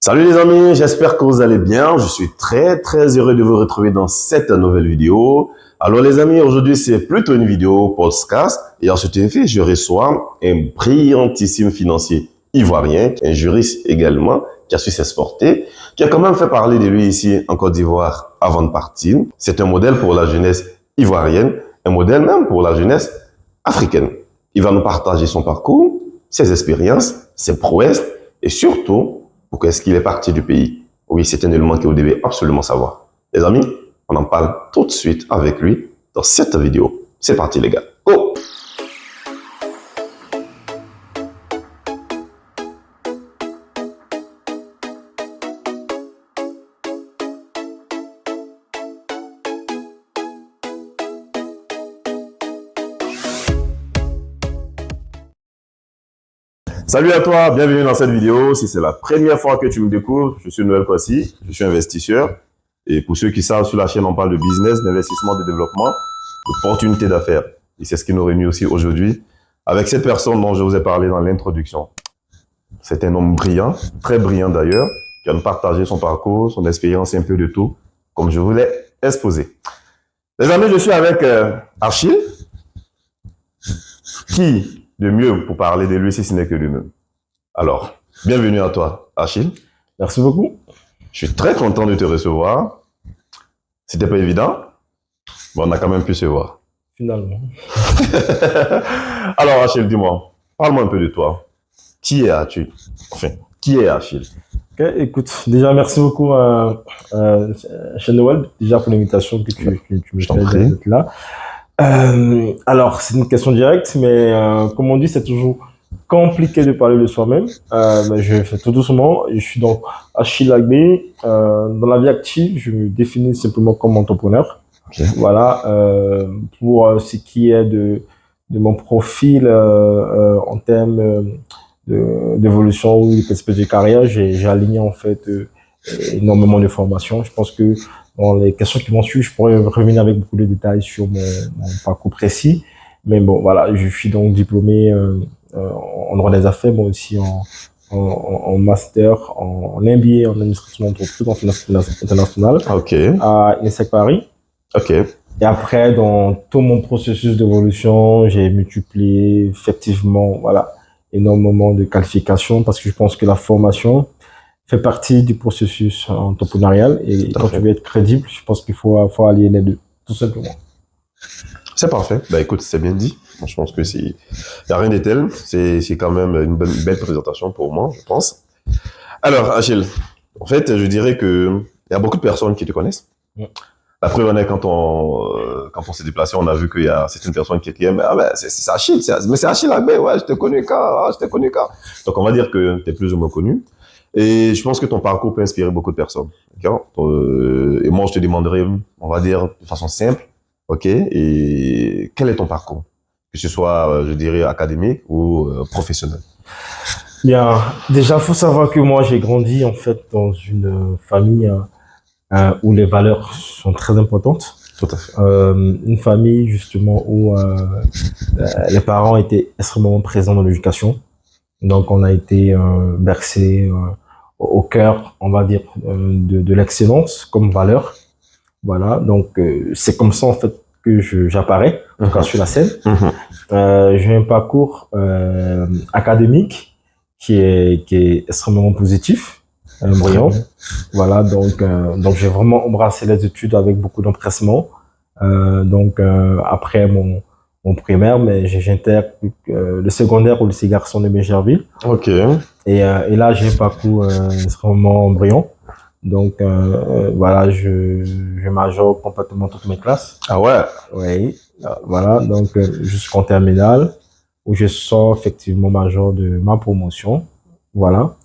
Salut les amis, j'espère que vous allez bien. Je suis très heureux de vous retrouver dans cette nouvelle vidéo. Alors les amis, aujourd'hui c'est plutôt une vidéo podcast et en cet effet, je reçois un brillantissime financier ivoirien, un juriste également, qui a su s'exporter, qui a quand même fait parler de lui ici en Côte d'Ivoire avant de partir. C'est un modèle pour la jeunesse ivoirienne, un modèle même pour la jeunesse africaine. Il va nous partager son parcours, ses expériences, ses prouesses et surtout, pourquoi est-ce qu'il est parti du pays? Oui, c'est un élément que vous devez absolument savoir. Les amis, on en parle tout de suite avec lui dans cette vidéo. C'est parti les gars. Go! Salut à toi, bienvenue dans cette vidéo. Si c'est la première fois que tu me découvres, je suis Noël Kwasi, je suis investisseur. Et pour ceux qui savent, sur la chaîne, on parle de business, d'investissement, de développement, d'opportunités d'affaires. Et c'est ce qui nous réunit aussi aujourd'hui avec cette personne dont je vous ai parlé dans l'introduction. C'est un homme brillant, très brillant d'ailleurs, qui va nous partager son parcours, son expérience, un peu de tout, comme je vous l'ai exposé. Les amis, je suis avec Achille, qui de mieux pour parler de lui si ce n'est que lui-même. Alors, bienvenue à toi, Achille. Merci beaucoup. Je suis très content de te recevoir. C'était pas évident, mais on a quand même pu se voir. Finalement. Alors, Achille, dis-moi, parle-moi un peu de toi. Qui es Achille? Enfin, qui est Achille? Ok, écoute, déjà merci beaucoup chez Noël, déjà pour l'invitation que tu me fais d'être là. Alors, c'est une question directe, mais comme on dit, c'est toujours compliqué de parler de soi-même. Mais je fais tout doucement. Je suis donc Achille Agbé. Dans la vie active, je me définis simplement comme entrepreneur. Okay. Voilà. Pour ce qui est de mon profil en termes d'évolution ou de perspective de carrière, j'ai aligné en fait énormément de formations. Je pense que dans les questions qui vont suivre, je pourrais revenir avec beaucoup de détails sur mon parcours précis. Mais bon, voilà, je suis donc diplômé en droit des affaires, mais aussi en master, en MBA, en administration d'entreprise, en finance internationale, à INSEC Paris. Et après, dans tout mon processus d'évolution, j'ai multiplié effectivement, voilà, énormément de qualifications parce que je pense que la formation fait partie du processus entrepreneurial et quand tu veux être crédible, je pense qu'il faut allier les deux, tout simplement. C'est parfait. Bah écoute, c'est bien dit. Je pense que il y a rien de tel. C'est quand même une belle présentation pour moi, je pense. Alors, Achille, en fait, je dirais que il y a beaucoup de personnes qui te connaissent. La preuve en est quand on s'est déplacé, on a vu qu'il y a certaines personnes qui aiment, ah ben, c'est Achille, mais c'est Achille Agbé, ouais, je te connais quand. Donc, on va dire que tu es plus ou moins connu. Et je pense que ton parcours peut inspirer beaucoup de personnes. Et moi, je te demanderais, on va dire, de façon simple, ok, et quel est ton parcours? Que ce soit, je dirais, académique ou professionnel. Bien, déjà, faut savoir que moi, j'ai grandi, en fait, dans une famille où les valeurs sont très importantes. Tout à fait. Une famille, justement, où les parents étaient extrêmement présents dans l'éducation. Donc, on a été bercé au cœur, on va dire, de l'excellence comme valeur. Voilà, donc c'est comme ça en fait que j'apparais, en tout cas sur la scène. J'ai un parcours académique qui est extrêmement positif, brillant. Voilà, donc j'ai vraiment embrassé les études avec beaucoup d'empressement. Après mon primaire, mais j'intègre le secondaire au lycée garçon de Mégerville. Ok. Et là, j'ai un parcours extrêmement brillant. Donc, voilà, je majore complètement toutes mes classes. Ah ouais? Oui. Voilà, donc jusqu'en terminale, où je sors effectivement major de ma promotion. Voilà.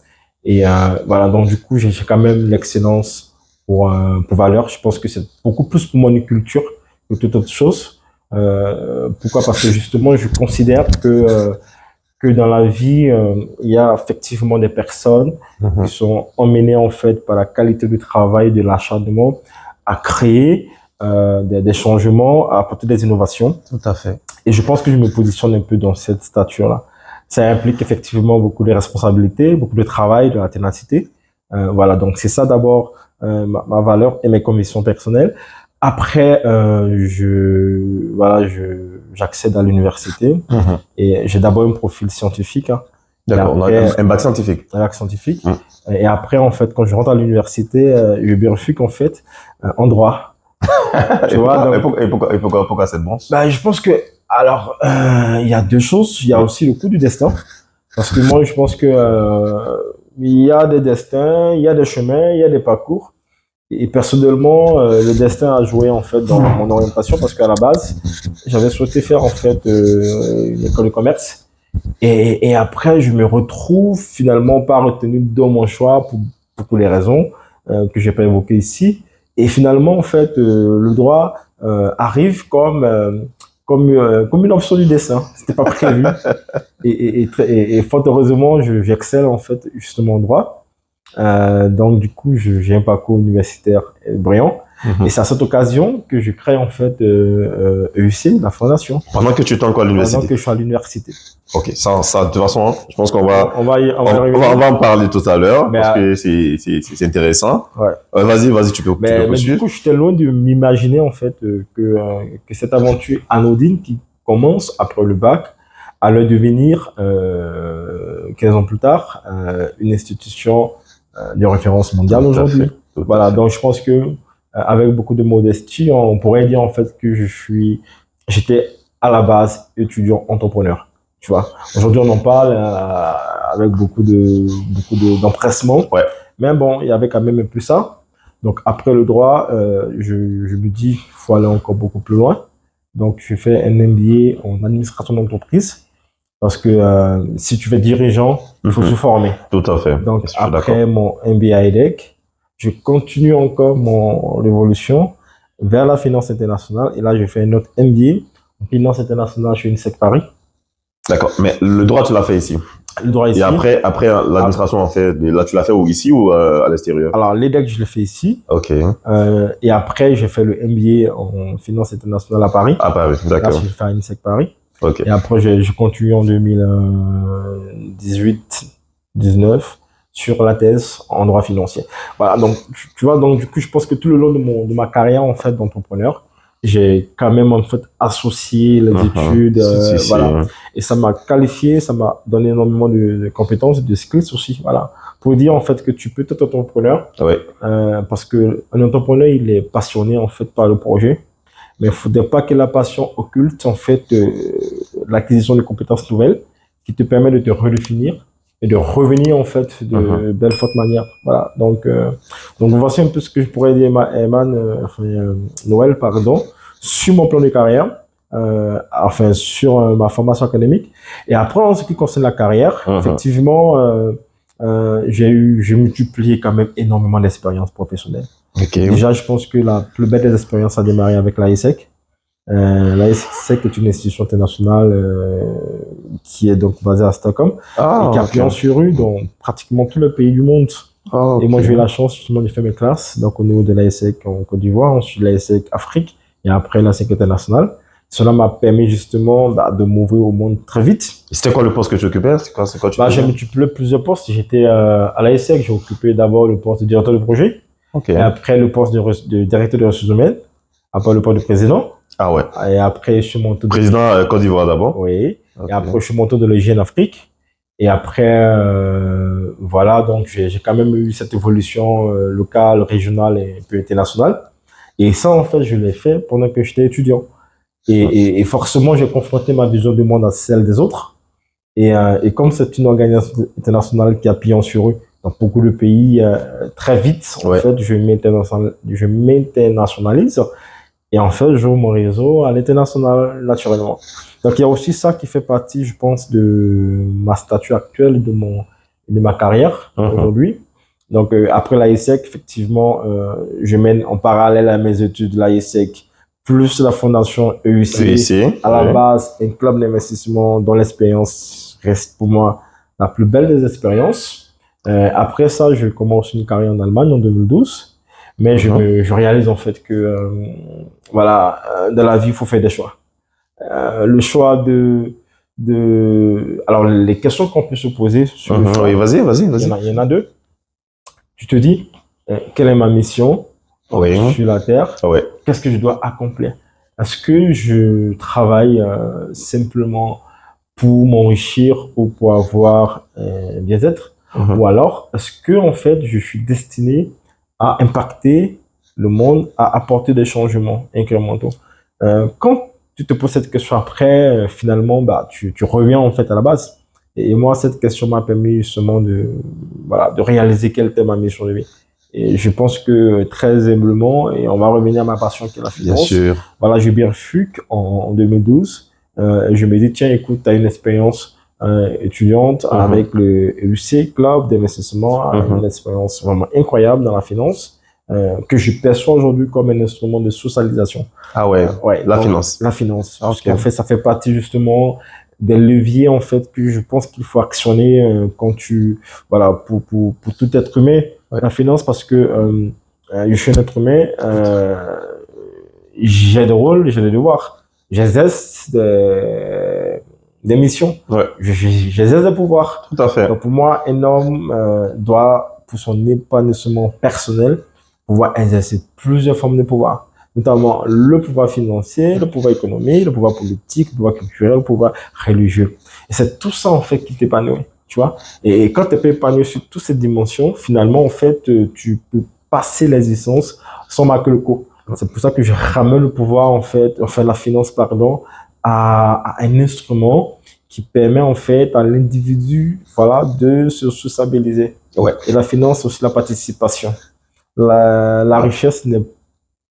Et voilà, donc du coup, j'ai quand même l'excellence pour valeur. Je pense que c'est beaucoup plus pour mon culture que toute autre chose. Pourquoi? Parce que justement, je considère que dans la vie, il y a effectivement des personnes qui sont emmenées en fait par la qualité du travail, de l'acharnement, à créer des changements, à apporter des innovations. Tout à fait. Et je pense que je me positionne un peu dans cette stature-là. Ça implique effectivement beaucoup de responsabilités, beaucoup de travail, de la ténacité. Voilà, donc c'est ça d'abord ma valeur et mes convictions personnelles. Après, j'accède à l'université et j'ai d'abord un profil scientifique, hein, D'accord, on a un bac scientifique. un bac scientifique. Et après, en fait, quand je rentre à l'université, je bifurque en fait en droit. Tu vois, Pourquoi cette branche? bah, je pense que, alors, il y a deux choses. Il y a aussi le coup du destin. Parce que moi, je pense que il y a des destins, il y a des chemins, il y a des parcours. Et personnellement, le destin a joué en fait dans mon orientation parce qu'à la base, j'avais souhaité faire en fait une école de commerce. Et après, je me retrouve finalement pas retenu dans mon choix pour beaucoup les raisons que j'ai pas évoquées ici. Et finalement, en fait, le droit arrive comme une option du dessin. C'était pas prévu. Et fort heureusement, j'excelle en fait justement en droit. Donc du coup, j'ai un parcours universitaire brillant. Et c'est à cette occasion que je crée en fait EUC, la fondation. Pendant que tu étais encore à l'université. Pendant que je suis à l'université. Ok, ça, de toute façon, hein, je pense qu'on va, on va en parler tout à l'heure parce que c'est intéressant. Ouais. Vas-y, tu peux mais du coup, j'étais loin de m'imaginer en fait que cette aventure anodine qui commence après le bac allait devenir 15 ans plus tard une institution de référence mondiale aujourd'hui. Voilà, donc je pense que avec beaucoup de modestie, on pourrait dire en fait que j'étais à la base étudiant entrepreneur. Tu vois, aujourd'hui on en parle avec beaucoup d'empressement. Ouais. Mais bon, il y avait quand même un peu ça. Donc après le droit, je me dis il faut aller encore beaucoup plus loin. Donc je fais un MBA en administration d'entreprise. Parce que si tu veux être dirigeant, il faut se former. Tout à fait. Donc après mon MBA EDEC, je continue encore mon évolution vers la finance internationale. Et là, je fais un autre MBA en finance internationale chez INSEC Paris. D'accord. Mais le droit, tu l'as fait ici. Le droit ici. Et après l'administration, en fait, là, tu l'as fait où, ici ou à l'extérieur? Alors, l'EDEC, je l'ai fait ici. Ok. Et après, j'ai fait le MBA en finance internationale à Paris. À Paris, d'accord. Là, j'ai fait à INSEC Paris. Okay. Et après, je continue en 2018-19 sur la thèse en droit financier. Voilà, donc, tu vois, donc, du coup, je pense que tout le long de ma carrière, en fait, d'entrepreneur, j'ai quand même, en fait, associé les études, voilà. Et ça m'a qualifié, ça m'a donné énormément de compétences, de skills aussi, voilà. Pour dire, en fait, que tu peux être entrepreneur. Ouais. Parce que un entrepreneur, il est passionné, en fait, par le projet. Mais il ne faudrait pas que la passion occulte, en fait, l'acquisition de compétences nouvelles qui te permet de te redéfinir et de revenir, en fait, de belle forte manière. Voilà. Donc voici un peu ce que je pourrais dire, Noël, pardon, sur mon plan de carrière, sur ma formation académique. Et après, en ce qui concerne la carrière, effectivement, j'ai multiplié quand même énormément d'expériences professionnelles. Okay. Déjà, je pense que la plus belle des expériences a démarré avec l'AESEC. L'AESEC est une institution internationale qui est donc basée à Stockholm et qui a pignon sur rue dans pratiquement tous les pays du monde. Et moi, j'ai eu la chance justement de faire mes classes donc au niveau de l'AESEC en Côte d'Ivoire, ensuite l'AESEC Afrique et après l'AESEC internationale. Cela m'a permis justement de m'ouvrir au monde très vite. C'était quoi le poste que tu occupais? C'est quoi j'ai multiplié plusieurs postes. J'étais à l'AESEC, j'ai occupé d'abord le poste de directeur de projet. Okay. Et après le poste de directeur des ressources humaines, après le poste de président. Ah ouais. Et après je suis monté président Côte d'Ivoire d'abord. Oui. Okay. Et après je suis monté de l'hygiène Afrique. Et après voilà, donc j'ai quand même eu cette évolution locale, régionale et un peu internationale. Et ça en fait je l'ai fait pendant que j'étais étudiant. Et forcément j'ai confronté ma vision du monde à celle des autres. Et comme c'est une organisation internationale qui a pignon sur eux dans beaucoup de pays, très vite, en fait, je m'internationalise et en fait, j'ouvre mon réseau à l'international naturellement. Donc, il y a aussi ça qui fait partie, je pense, de ma statut actuelle de ma carrière aujourd'hui. Donc, après l'AESEC, effectivement, je mène en parallèle à mes études l'AESEC plus la fondation EUC, à la base, un club d'investissement dont l'expérience reste pour moi la plus belle des expériences. Après ça, je commence une carrière en Allemagne en 2012, mais je réalise en fait que dans la vie, il faut faire des choix. Le choix alors les questions qu'on peut se poser sur le choix, oui, vas-y. Il y en a deux. tu te dis, quelle est ma mission Oui. sur la Terre? Ouais. Qu'est-ce que je dois accomplir? Est-ce que je travaille simplement pour m'enrichir ou pour avoir un bien-être? Ou alors, est-ce que en fait, je suis destiné à impacter le monde, à apporter des changements incrémentaux? Quand tu te poses cette question après, finalement, bah, tu reviens en fait à la base. Et moi, cette question m'a permis justement voilà, de réaliser quelle était ma mission de vie. Et je pense que très humblement, et on va revenir à ma passion qui est la Bien finance. sûr. Voilà, j'ai bien FUC en 2012. Et je me dis, tiens, écoute, tu as une expérience étudiante avec le EUC Club d'investissement, une expérience vraiment incroyable dans la finance, que je perçois aujourd'hui comme un instrument de socialisation. Ah ouais, Ouais, la donc, finance. la finance. Parce Ok. qu'en fait, ça fait partie justement des leviers en fait que je pense qu'il faut actionner quand voilà, pour tout être humain. Ouais. La finance, parce que je suis un être humain, j'ai des rôles, j'ai des devoirs, j'exerce des missions, Ouais, j'exerce des pouvoirs. tout à fait. Donc pour moi, un homme doit, pour son épanouissement personnel, pouvoir exercer plusieurs formes de pouvoir, notamment le pouvoir financier, le pouvoir économique, le pouvoir politique, le pouvoir culturel, le pouvoir religieux. Et c'est tout ça en fait qui t'épanouit, tu vois. Et quand tu es épanoui sur toutes ces dimensions, finalement, en fait, tu peux passer l'existence sans marquer le coup. C'est pour ça que je ramène le pouvoir, en fait, enfin la finance, pardon, à un instrument qui permet en fait à l'individu, voilà, de se stabiliser. Ouais. Et la finance, c'est aussi la participation. La richesse,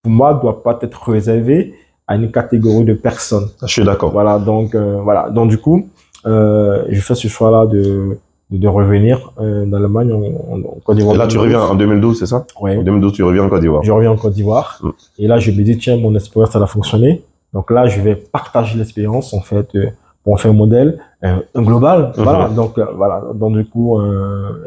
pour moi, doit pas être réservée à une catégorie de personnes. Je suis d'accord. Voilà, donc du coup, je fais ce choix-là de revenir d'Allemagne en Côte d'Ivoire. Et là, tu reviens en 2012, c'est ça? Oui. En 2012, tu reviens en Côte d'Ivoire. Je reviens en Côte d'Ivoire. Et là, je me dis, tiens, mon expérience, elle a fonctionné. Donc là, je vais partager l'expérience, en fait, pour en faire un modèle, un global. Voilà. Donc, voilà. Donc, du coup,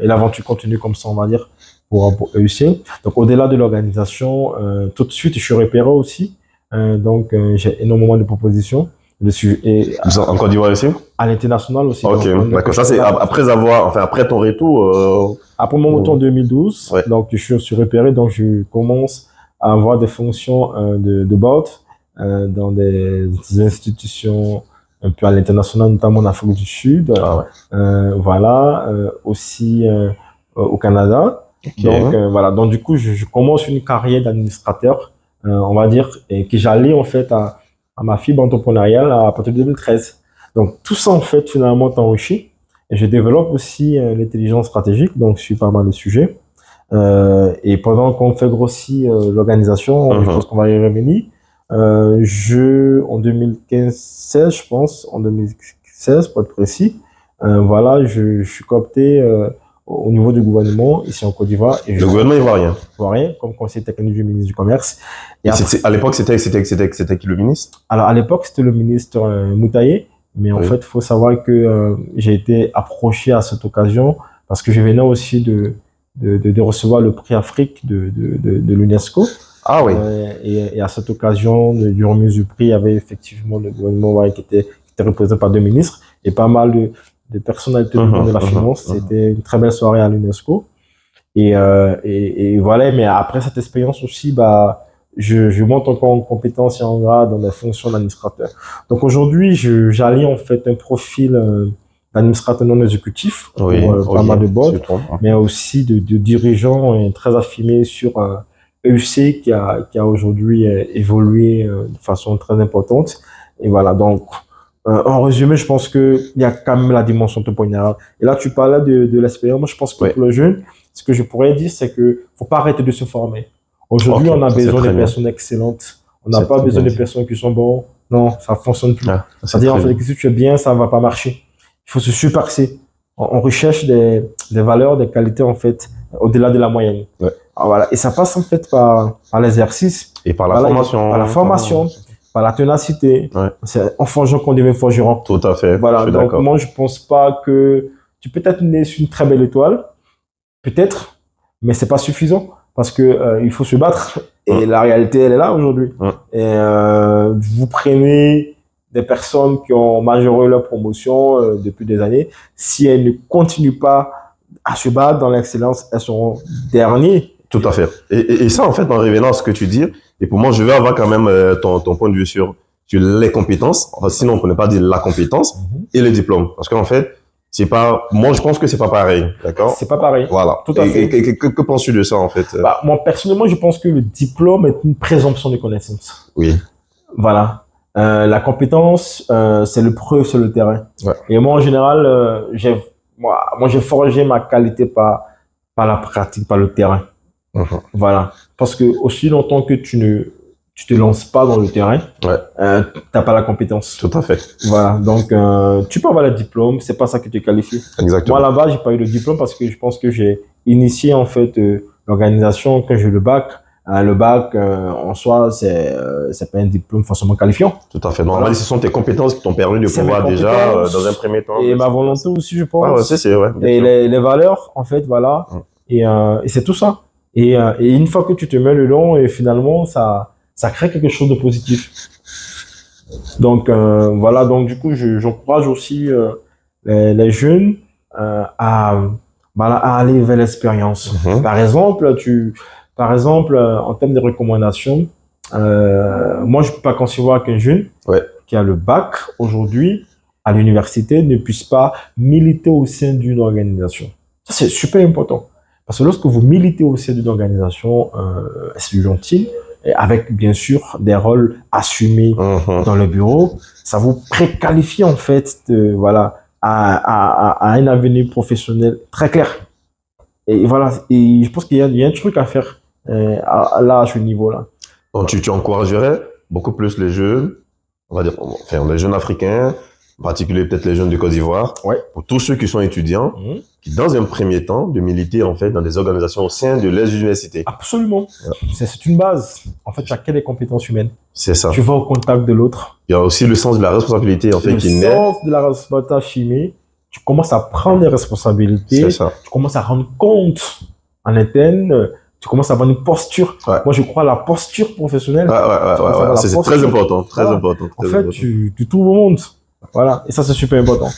et l'aventure continue comme ça, on va dire, pour réussir. Donc, au-delà de l'organisation, tout de suite, je suis repéré aussi. Donc, j'ai énormément de propositions dessus. Et En Côte d'Ivoire aussi? à l'international aussi. Ok, d'accord. Ça, c'est après ton retour. Après mon retour en 2012, Ouais. donc je suis repéré, donc je commence à avoir des fonctions de board dans des institutions un peu à l'international, notamment en Afrique du Sud. Ah ouais. Voilà, aussi au Canada. Ok. Donc voilà, donc du coup, je commence une carrière d'administrateur, on va dire, et que j'allais en fait à ma fibre entrepreneuriale à partir de 2013. Donc tout ça en fait finalement t'enrichit. Et je développe aussi l'intelligence stratégique, donc sur pas mal de sujets. Et pendant qu'on fait grossir l'organisation, je pense qu'on va y revenir. En 2015-16, je pense, en 2016 pour être précis, voilà, je suis coopté au niveau du gouvernement ici en Côte d'Ivoire. Le gouvernement ivoirien. Ivoirien, comme conseiller technique du ministre du Commerce. Et à l'époque, c'était qui le ministre? Alors à l'époque, c'était le ministre Moutaye. Mais en fait, il faut savoir que j'ai été approché à cette occasion parce que je venais aussi de recevoir le prix Afrique de l'UNESCO. Ah oui. Et à cette occasion, du remise du prix, il y avait effectivement le gouvernement qui était représenté par deux ministres et pas mal de personnalités du monde de la finance. C'était une très belle soirée à l'UNESCO. Et voilà, mais après cette expérience aussi, bah, je monte encore en compétence et en grade dans des fonctions d'administrateur. Donc aujourd'hui, j'allie en fait un profil d'administrateur non exécutif pour pas mal de boards, mais aussi de dirigeants très affirmés sur EUC qui a aujourd'hui évolué de façon très importante. Et voilà, donc en résumé, je pense que il y a quand même la dimension entrepreneuriale. Et là, tu parlais de l'expérience. Moi, je pense que pour le jeune, ce que je pourrais dire, c'est que faut pas arrêter de se former. Aujourd'hui, on a besoin de personnes excellentes. On n'a pas besoin de personnes qui sont bonnes. Non, ça fonctionne plus. C'est-à-dire, en fait, que si tu es bien, ça va pas marcher. Il faut se surpaxer. On recherche des valeurs, des qualités, en fait, au-delà de la moyenne. Ouais. Alors, voilà. Et ça passe, en fait, par l'exercice. Et par la formation. Par la formation, par la ténacité. Ouais. C'est en forgeant qu'on devient forgeron. Tout à fait. Voilà. Donc, moi, je pense pas que tu peux être né sur une très belle étoile. Peut-être, mais c'est pas suffisant. Parce que il faut se battre et la réalité elle est là aujourd'hui. Et vous prenez des personnes qui ont majoré leur promotion depuis des années, si elles ne continuent pas à se battre dans l'excellence, elles seront derniers. Tout à fait. Et ça, en fait, en revenant à ce que tu dis, et pour moi, je vais avoir quand même ton point de vue sur les compétences. Enfin, sinon, on ne peut pas dire la compétence et le diplôme. Parce qu'en fait, c'est pas, moi, je pense que c'est pas pareil. D'accord? C'est pas pareil. Voilà. Tout à fait. Que penses-tu de ça, en fait? Bah, moi, personnellement, je pense que le diplôme est une présomption de connaissance. Oui. Voilà. La compétence, c'est le preuve sur le terrain. Ouais. Et moi, en général, j'ai forgé ma qualité par la pratique, par le terrain. Voilà. Parce que aussi longtemps que tu te lances pas dans le terrain, Ouais. t'as pas la compétence. Tout à fait. Voilà. Donc, tu peux avoir le diplôme, c'est pas ça qui te qualifie. Exactement. Moi, là-bas, j'ai pas eu le diplôme parce que je pense que j'ai initié, en fait, l'organisation quand j'ai eu le bac. Le bac, en soi, c'est pas un diplôme forcément qualifiant. Tout à fait. Normalement, Voilà. ce sont tes compétences qui t'ont permis de C'est pouvoir mes déjà, compétences dans un premier temps. et ma volonté aussi, je pense. Ah ouais, c'est ouais. bien Et sûr. les valeurs, en fait, voilà. Et c'est tout ça. Et une fois que tu te mets le long, et finalement, ça crée quelque chose de positif. Donc, voilà. Donc, du coup, j'encourage aussi les jeunes à aller vers l'expérience. Par exemple, en termes de recommandations, moi, je peux pas concevoir qu'un jeune qui a le bac aujourd'hui à l'université ne puisse pas militer au sein d'une organisation. Ça, c'est super important. Parce que lorsque vous militez au sein d'une organisation estudiantine, et avec bien sûr des rôles assumés dans le bureau, ça vous préqualifie en fait à un avenir professionnel très clair. Et voilà, et je pense qu'il y a un truc à faire là, à ce niveau-là. Donc, tu encouragerais beaucoup plus les jeunes, on va dire, enfin, les jeunes africains, en particulier peut-être les jeunes de Côte d'Ivoire, pour tous ceux qui sont étudiants, qui dans un premier temps, de militer en fait dans des organisations au sein de les universités. Absolument. C'est une base. En fait, tu as des compétences humaines. C'est ça. Tu vas au contact de l'autre. Il y a aussi le sens de la responsabilité en fait qui naît. Le sens de la responsabilité chimie. Tu commences à prendre des responsabilités. C'est ça. Tu commences à rendre compte en interne. Tu commences à avoir une posture. Moi, je crois à la posture professionnelle. C'est très important, très important. En fait, tu trouves au monde. Voilà. Et ça, c'est super important.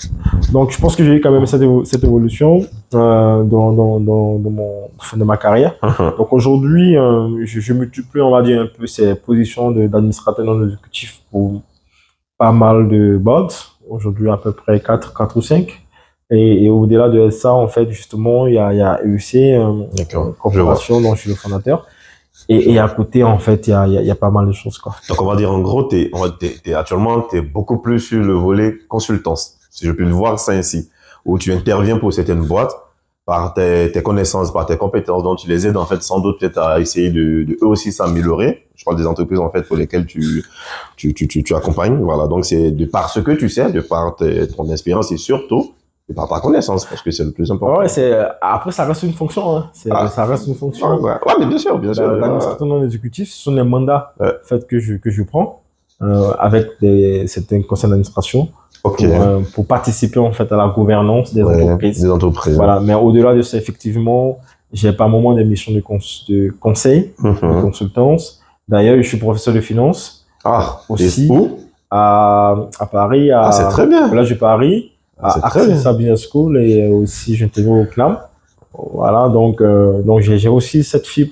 Donc, je pense que j'ai eu quand même cette évolution dans ma carrière. Donc, aujourd'hui, je multiplie, on va dire, un peu ces positions d'administrateur non exécutif pour pas mal de boards. Aujourd'hui, à peu près 4 ou 5. Et au-delà de ça, en fait, justement, il y a EUC, une corporation dont je suis le fondateur. Et à côté, en fait, il y a pas mal de choses, quoi. Donc, on va dire, en gros, actuellement, t'es beaucoup plus sur le volet consultance, si je puis le voir ça ainsi, où tu interviens pour certaines boîtes par tes connaissances, par tes compétences, dont tu les aides, en fait, sans doute peut-être à essayer de eux aussi s'améliorer. Je parle des entreprises, en fait, pour lesquelles tu accompagnes. Voilà. Donc, c'est de par ce que tu sais, de par ton expérience et surtout, et par ta connaissance, parce que c'est le plus important. Après, ça reste une fonction, hein. Ça reste une fonction. Mais bien sûr. L'administrateur non exécutif, ce sont des mandats, en fait, que je prends, avec certains conseils d'administration. Pour participer, en fait, à la gouvernance des entreprises. Voilà. Mais au-delà de ça, effectivement, j'ai par moment des missions de conseil, de consultance. D'ailleurs, je suis professeur de finance. Aussi. Où? À Paris. C'est très bien. Là, je Paris. À Access Business School et aussi j'interviens au CNAM. Voilà, donc j'ai aussi cette fibre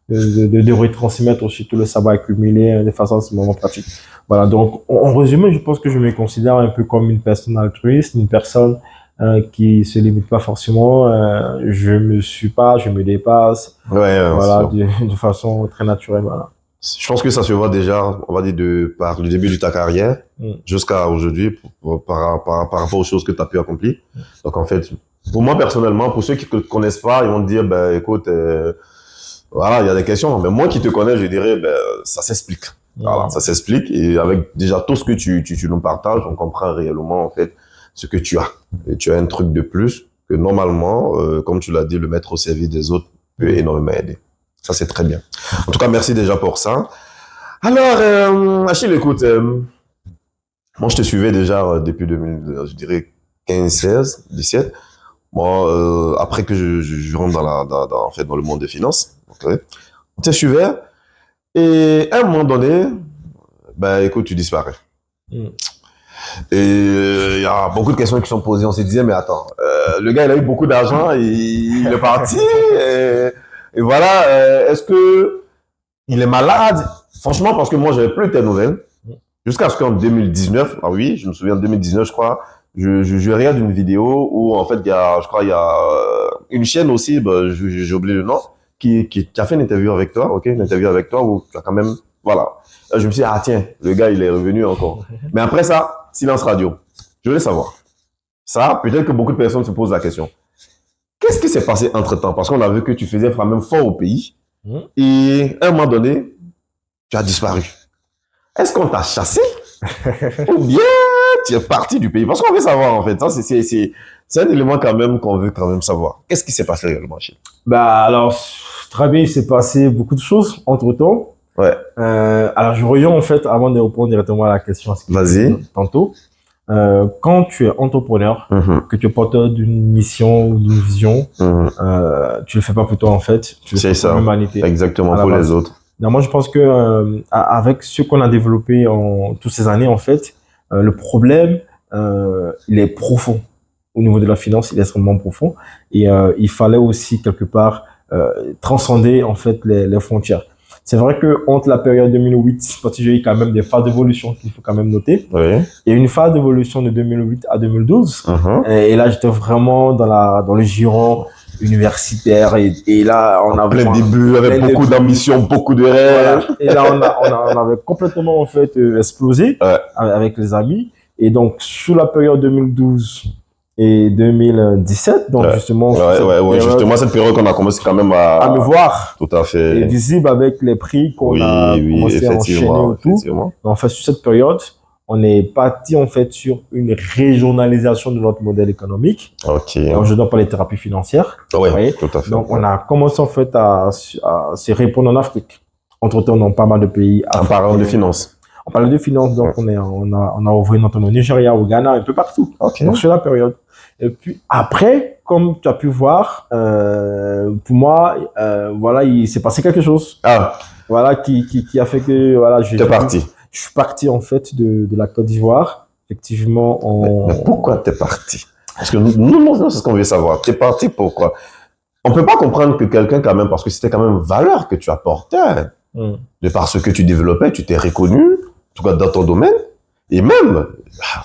de retransmettre aussi tout le savoir accumulé de façon extrêmement pratique. Voilà, donc en résumé, je pense que je me considère un peu comme une personne altruiste, une personne qui se limite pas forcément. Je me dépasse. Voilà, de façon très naturelle. Voilà. Je pense que ça se voit déjà, on va dire, par le début de ta carrière jusqu'à aujourd'hui, par rapport aux choses que tu as pu accomplir. Donc, en fait, pour moi, personnellement, pour ceux qui ne te connaissent pas, ils vont te dire, écoute, voilà, il y a des questions. Mais moi qui te connais, je dirais, ça s'explique. Voilà, ça s'explique. Et avec déjà tout ce que tu nous partages, on comprend réellement, en fait, ce que tu as. Et tu as un truc de plus que normalement, comme tu l'as dit, le mettre au service des autres peut énormément aider. Ça, c'est très bien. En tout cas, merci déjà pour ça. Alors, Achille, écoute, moi, je te suivais déjà depuis 2000, je dirais 15, 16, 17. Moi, après que je rentre en fait, dans le monde des finances, on te suivait. Et à un moment donné, écoute, tu disparais. Et il y a beaucoup de questions qui sont posées. On se disait, mais attends, le gars, il a eu beaucoup d'argent, il est parti. Et voilà, est-ce que il est malade? Franchement, parce que moi, j'avais plus tes nouvelles. Jusqu'à ce qu'en 2019, ah oui, je me souviens, en 2019, je crois, je regarde une vidéo où, en fait, je crois, il y a une chaîne aussi, bah, j'ai oublié le nom, qui a fait une interview avec toi, ok, une interview avec toi où tu as quand même, voilà. Là, je me suis dit, ah tiens, le gars, il est revenu encore. Mais après ça, silence radio. Je voulais savoir. Ça, peut-être que beaucoup de personnes se posent la question. Qu'est-ce qui s'est passé entre-temps? Parce qu'on a vu que tu faisais quand même fort au pays. Et à un moment donné, tu as disparu. Est-ce qu'on t'a chassé? Ou bien tu es parti du pays? Parce qu'on veut savoir, en fait. Ça, c'est un élément quand même qu'on veut quand même savoir. Qu'est-ce qui s'est passé réellement, Chine? Bah alors, très bien, il s'est passé beaucoup de choses entre-temps. Ouais. Alors, je reviens en fait, avant de répondre directement à la question, Vas-y. tantôt. Quand tu es entrepreneur, que tu es porteur d'une mission ou d'une vision, tu le fais pas pour toi en fait, tu le fais pour l'humanité. Exactement, pour les autres. Non, moi je pense que avec ce qu'on a développé en toutes ces années en fait, le problème il est profond au niveau de la finance, il est extrêmement profond et il fallait aussi quelque part transcender en fait les frontières. C'est vrai que entre la période 2008, parce que j'ai eu quand même des phases d'évolution qu'il faut quand même noter. Oui. Il y a une phase d'évolution de 2008 à 2012. Et là, j'étais vraiment dans le giron universitaire. Et là, on avait plein début, avec beaucoup d'ambition, beaucoup de rêves. Voilà. Et là, on avait complètement en fait explosé avec les amis. Et donc, sur la période 2012 et 2017, donc justement, justement cette période qu'on a commencé quand même à me voir, tout à fait, et visible avec les prix qu'on a commencé à enchaîner et tout. En fait, sur cette période, on est parti en fait sur une régionalisation de notre modèle économique. Ok. Alors, je dois parler de thérapie financière. Oui, tout à fait. Donc, on a commencé en fait à se répondre en Afrique. Entre-temps, dans pas mal de pays. En parlant de finances. On parle de finances, donc on a ouvert notre au Nigeria, au Ghana, un peu partout. Okay. Donc sur la période. Et puis après, comme tu as pu voir, pour moi, voilà, il s'est passé quelque chose. Ah. Voilà, qui a fait que voilà, je suis parti en fait de la Côte d'Ivoire, effectivement. Mais pourquoi t'es parti? Parce que nous c'est ce qu'on veut savoir. T'es parti pourquoi? On peut pas comprendre que quelqu'un quand même, parce que c'était quand même une valeur que tu apportais. De par ce que tu développais, tu t'es reconnu, en tout cas dans ton domaine. Et même,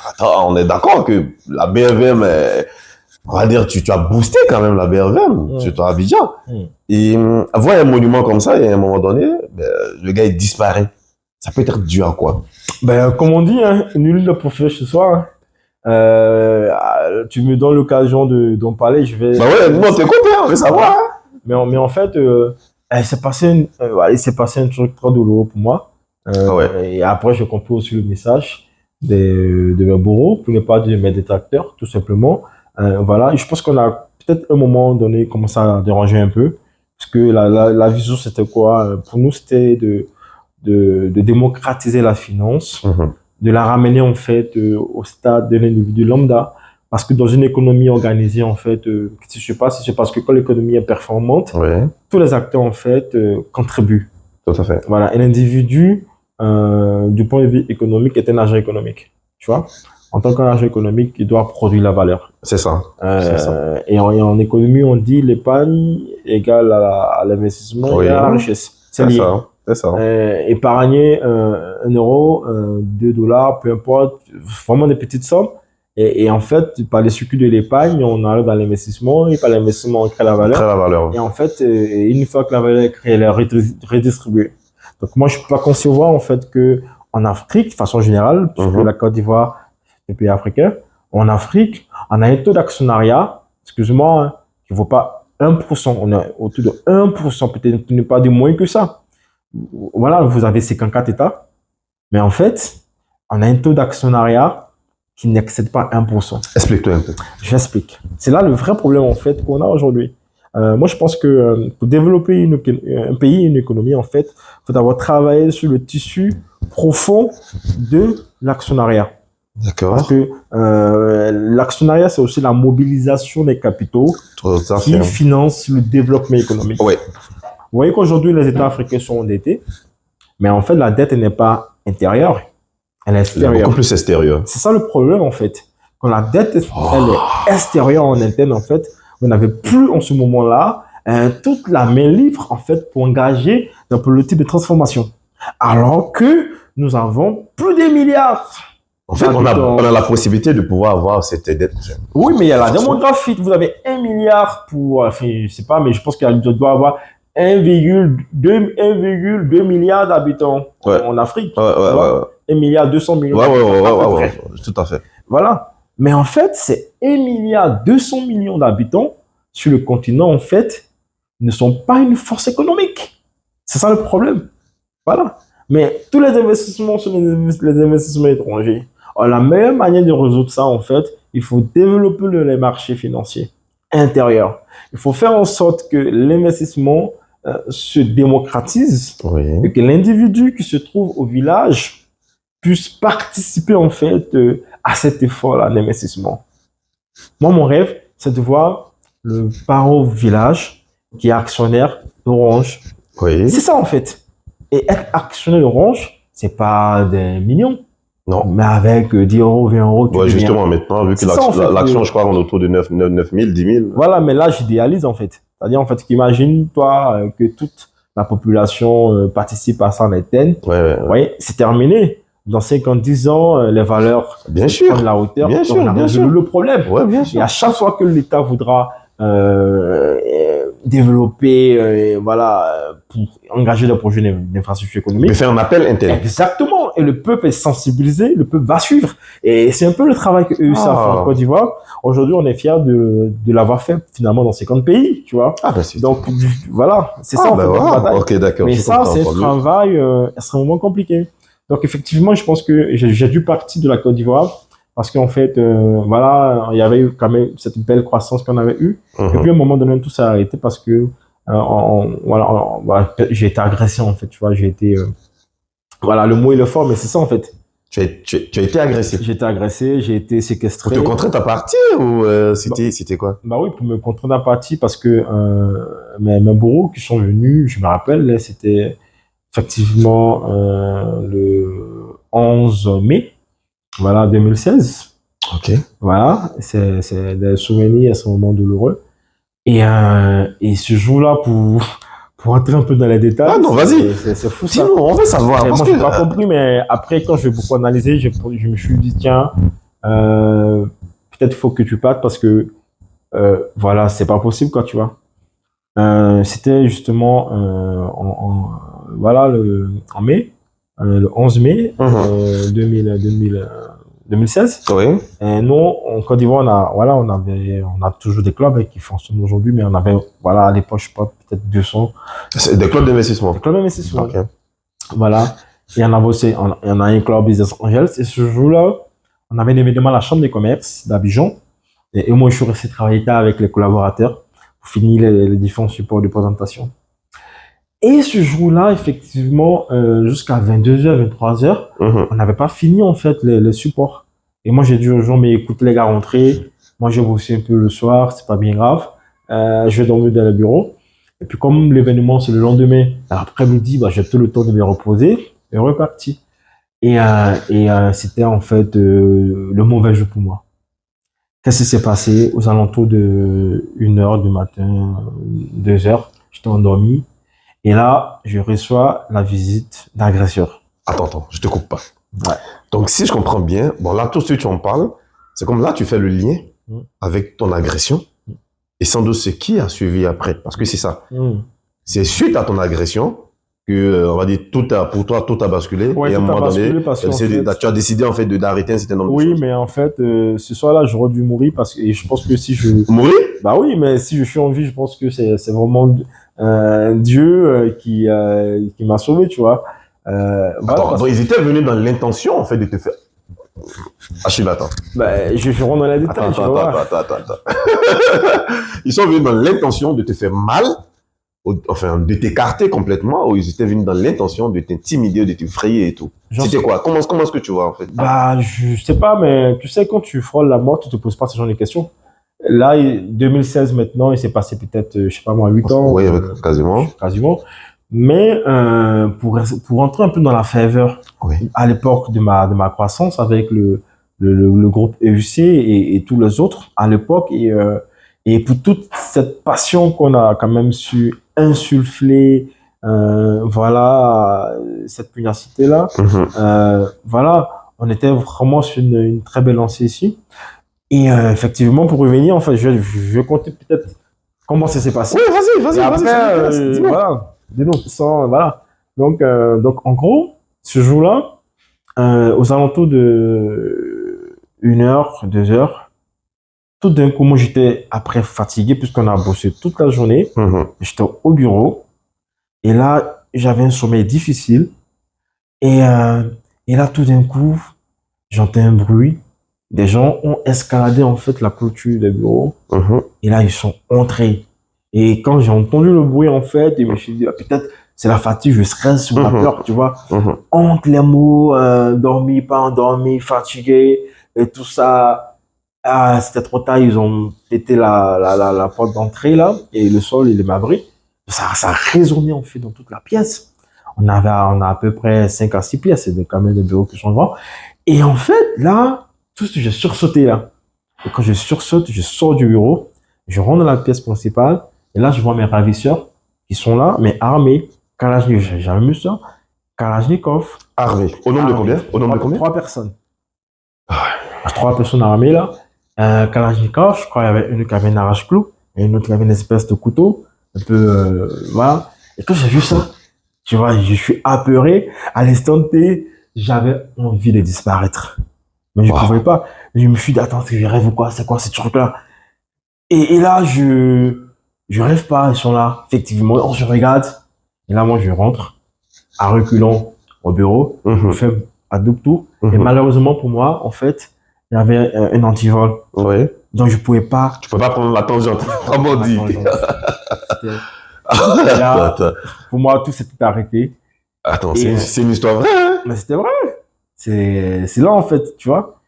attends, on est d'accord que la BRVM, on va dire, tu as boosté quand même la BRVM, sur ton Abidjan. Et avoir un monument comme ça, et à un moment donné, le gars, il disparaît. Ça peut être dû à quoi? Ben, comme on dit, hein, nul ne profite ce soir. Tu me donnes l'occasion d'en parler, je vais... Bah ouais, non, t'écoutes, on veut savoir. Mais en fait, il s'est passé un truc très douloureux pour moi. Et après, j'ai compris aussi le message de mes bourreaux, pour ne pas dire mes détracteurs, tout simplement. Voilà. Et je pense qu'on a peut-être à un moment donné commencé à déranger un peu. Parce que la vision, c'était quoi? Pour nous, c'était de démocratiser la finance, de la ramener en fait au stade de l'individu lambda. Parce que dans une économie organisée, en fait, qu'est-ce qui se passe? C'est parce que quand l'économie est performante, tous les acteurs, en fait, contribuent. Tout à fait. Voilà. Et l'individu, du point de vue économique, est un agent économique. Tu vois? En tant qu'agent économique, il doit produire la valeur. C'est ça. Et en économie, on dit l'épargne égale à l'investissement et à la richesse. C'est lié. C'est ça. Épargner 1 euro, 2 dollars, peu importe, vraiment des petites sommes. Et en fait, par les circuits de l'épargne, on arrive dans l'investissement, et par l'investissement, on crée la valeur. Crée la valeur. Et en fait, une fois que la valeur est créée, elle est redistribuée. Donc moi, je peux pas concevoir en fait que en Afrique, de façon générale, puisque la Côte d'Ivoire est un pays africain, en Afrique, on a un taux d'actionnariat, excuse-moi, hein, qui ne vaut pas 1%. On est autour de 1%, peut-être ne pas dire moins que ça. Voilà, vous avez 54 États, mais en fait, on a un taux d'actionnariat qui n'excède pas 1%. Explique-toi un peu. J'explique. C'est là le vrai problème en fait qu'on a aujourd'hui. Moi, je pense que pour développer un pays, une économie, en fait, il faut d'abord travailler sur le tissu profond de l'actionnariat. D'accord. Parce que l'actionnariat, c'est aussi la mobilisation des capitaux qui finance le développement économique. Oui. Vous voyez qu'aujourd'hui, les États africains sont endettés, mais en fait, la dette n'est pas intérieure, Elle est Elle est beaucoup extérieure. plus extérieure. C'est ça le problème, en fait. Quand la dette, elle est extérieure en interne, en fait, vous n'avez plus, en ce moment-là, toute la main libre, en fait, pour engager dans le type de transformation. Alors que nous avons plus des milliards. En fait, on a la possibilité de pouvoir avoir cette dette. Oui, mais il y a la démographie. Vous avez 1 milliard pour, enfin, je sais pas, mais je pense qu'il doit avoir 1,2 milliard d'habitants en Afrique. Ouais. 1 milliard 200 millions. Ouais, tout à fait. Voilà. Mais en fait, c'est 1 milliard 200 millions d'habitants sur le continent, en fait, ne sont pas une force économique. C'est ça le problème. Voilà. Mais tous les investissements sont les investissements étrangers. Alors, la meilleure manière de résoudre ça, en fait, il faut développer les marchés financiers intérieurs. Il faut faire en sorte que l'investissement se démocratise et que l'individu qui se trouve au village puisse participer, en fait, à cet effort-là d'investissement. Moi, mon rêve, c'est de voir le parent au village qui est actionnaire d'Orange. Oui. C'est ça, en fait. Et être actionnaire d'Orange, c'est pas des millions. Non. Mais avec 10 euros, 20 euros, tu ouais, justement, maintenant, vu que l'action, je crois, on est autour de 9 000, 10 000. Voilà, mais là, j'idéalise, en fait. C'est-à-dire, en fait, qu'imagine-toi que toute la population participe à ça en interne. Ouais, c'est terminé. Dans 5 ans, 10 ans, les valeurs prennent la hauteur. Bien sûr, on a résolu le problème. Ouais, bien sûr. Et à chaque fois que l'État voudra développer, pour engager des projets d'infrastructure économique. Mais faire un appel interne. Exactement. Et le peuple est sensibilisé, le peuple va suivre. Et c'est un peu le travail que eux savent en Côte d'Ivoire. Aujourd'hui, on est fiers de l'avoir fait finalement dans 50 pays, tu vois. Donc, voilà. C'est ça, en fait, la bataille. Ok, d'accord. Mais ça, c'est un travail extrêmement compliqué. Donc, effectivement, je pense que j'ai dû partir de la Côte d'Ivoire parce qu'en fait, il y avait eu quand même cette belle croissance qu'on avait eue. Et puis, à un moment donné, tout s'est arrêté parce que j'ai été agressé, en fait, tu vois. J'ai été... le mot est le fort, mais c'est ça, en fait. Tu as été agressé? J'ai été agressé, j'ai été séquestré. Pour te contraindre à partir ou c'était quoi? Bah oui, pour me contraindre à partir parce que mes bourreaux qui sont venus, je me rappelle, c'était effectivement le 11 mai 2016. Ok. Voilà, c'est des souvenirs à ce moment douloureux. Et ce jour-là, pour entrer un peu dans les détails. Ah non, vas-y. C'est fou ça. Dis-nous, on veut savoir. Moi, je n'ai pas compris, mais après, quand j'ai beaucoup analysé, je me suis dit, tiens, peut-être il faut que tu partes parce que, c'est pas possible, quoi, tu vois. C'était justement en mai, le 11 mai 2016. Oui. Et nous, en Côte d'Ivoire, on a toujours des clubs qui fonctionnent aujourd'hui, mais on avait, à l'époque, je sais pas, peut-être 200. C'est des clubs d'investissement. Des clubs d'investissement. Ok. Voilà. Et on a un club Business Angels. Et ce jour-là, on avait un événement à la Chambre des commerces d'Abidjan. Et moi, je suis resté travailler avec les collaborateurs pour finir les différents supports de présentation. Et ce jour-là, effectivement, jusqu'à 22h, 23h, on n'avait pas fini, en fait, les supports. Et moi, j'ai dit aux gens, mais écoute, les gars, rentrez. Moi, j'ai bossé un peu le soir, c'est pas bien grave. Je vais dormir dans le bureau. Et puis, comme l'événement, c'est le lendemain, après-midi, j'ai tout le temps de me reposer et reparti. Et c'était, en fait, le mauvais jeu pour moi. Qu'est-ce qui s'est passé? Aux alentours de 1h du matin, 2h, j'étais endormi. Et là, je reçois la visite d'agresseurs. Attends, je te coupe pas. Ouais. Donc, si je comprends bien, là, tout ce que tu en parles, c'est comme là, tu fais le lien avec ton agression et sans doute ce qui a suivi après. Parce que c'est ça. C'est suite à ton agression que, on va dire, pour toi, tout a basculé. Ouais, et à un moment donné, tu as décidé, en fait, d'arrêter un certain nombre de choses. Oui, mais en fait, ce soir-là, j'aurais dû mourir et je pense que si je... Mourir? Bah oui, mais si je suis en vie, je pense que c'est vraiment Dieu qui m'a sauvé, tu vois. Donc ils étaient venus dans l'intention, en fait, de te faire... Achille, attends. Je rentre dans les détails, Attends. Ils sont venus dans l'intention de te faire mal, enfin, de t'écarter complètement, ou ils étaient venus dans l'intention de t'intimider, de te frayer et tout. C'était quoi? Comment est-ce que tu vois, en fait? Je sais pas, mais tu sais, quand tu frôles la mort, tu te poses pas ce genre de questions. Là, 2016 maintenant, il s'est passé peut-être, je sais pas moi, 8 ans. Oui, quasiment. Mais pour entrer un peu dans la faveur, Oui. à l'époque de ma croissance avec le groupe EUC et tous les autres à l'époque, et pour toute cette passion qu'on a quand même su insuffler, voilà, cette pugnacité-là, voilà, on était vraiment sur une très belle lancée ici. Et effectivement, pour revenir, enfin, je vais compter peut-être comment ça s'est passé. Oui, vas-y, Et après, dis-moi. voilà, dis-nous, voilà. Donc, en gros, ce jour-là, aux alentours de 1 heure, 2 heures, tout d'un coup, moi, j'étais après fatigué puisqu'on a bossé toute la journée. J'étais au bureau et là, j'avais un sommeil difficile. Et, euh, et là, tout d'un coup, j'entends un bruit. Des gens ont escaladé en fait la clôture des bureaux et là, ils sont entrés. Et quand j'ai entendu le bruit, en fait, je me suis dit, ah, peut-être c'est la fatigue, je stresse ou la peur, tu vois. Entre les mots, dormi, pas endormi, fatigué, et tout ça. Ah, c'était trop tard, ils ont pété la porte d'entrée, là, et le sol, il est m'abri. Ça a résonné, en fait, dans toute la pièce. On a à peu près 5 à 6 pièces, c'est quand même des bureaux qui sont grands. Et en fait, là, tout de suite, j'ai sursauté, là. Et quand je sursaute, je sors du bureau, je rentre dans la pièce principale, et là, je vois mes ravisseurs qui sont là, mais armés. Kalachnikov, j'ai jamais vu ça. Kalachnikov. Armé. Au nombre de combien? Au nombre de combien? 3 personnes. 3 personnes armées, là. Kalachnikov, je crois qu'il y avait une qui avait un arrache-clou, et une autre qui avait une espèce de couteau. Un peu, voilà. Et quand j'ai vu ça, tu vois, je suis apeuré. À l'instant T, j'avais envie de disparaître. Mais je ne pouvais pas. Je me suis dit, attends, je rêve ou quoi? C'est quoi ces trucs-là? Et là, je rêve pas, ils sont là. Effectivement, on se regarde. Et là, moi, je rentre à reculons au bureau. Je fais à double tour. Et malheureusement pour moi, en fait, il y avait un antivol. Oui. Donc, je pouvais pas. Tu peux pas prendre la tangente. Comment dit? Là, pour moi, tout s'était arrêté. Attends, c'est une histoire vraie, hein? Mais c'était vrai. C'est là, en fait, tu vois.